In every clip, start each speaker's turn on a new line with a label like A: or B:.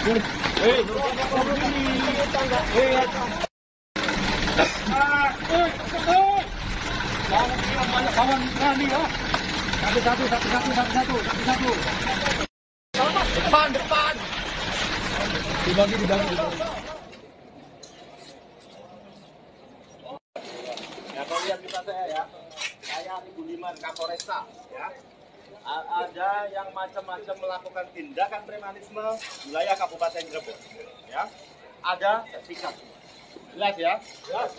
A: Depan. Dibagi. Ya, kalau lihat kita saya Budiman Kapolresta, ya. Ada yang macam-macam melakukan tindakan premanisme wilayah Kabupaten Cirebon, ya. Ada sikap. Jelas ya? Jelas.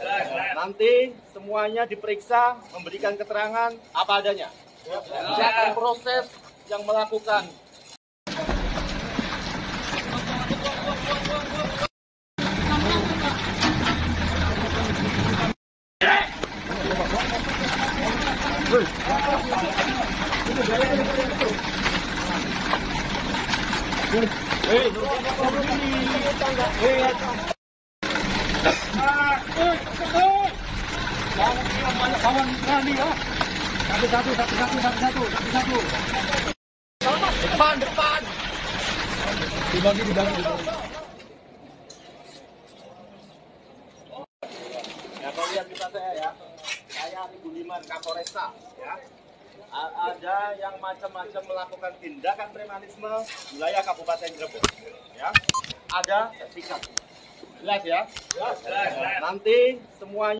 A: Nanti semuanya diperiksa, memberikan keterangan apa adanya. Siapa proses yang melakukan. Depan. Dibagi. Ya, kalau lihat kita saya Budiman Kapolresta, ya. Ada yang macam-macam melakukan tindakan premanisme wilayah Kabupaten Cirebon, ya. Ada sikap. Jelas ya? Jelas. Nanti semuanya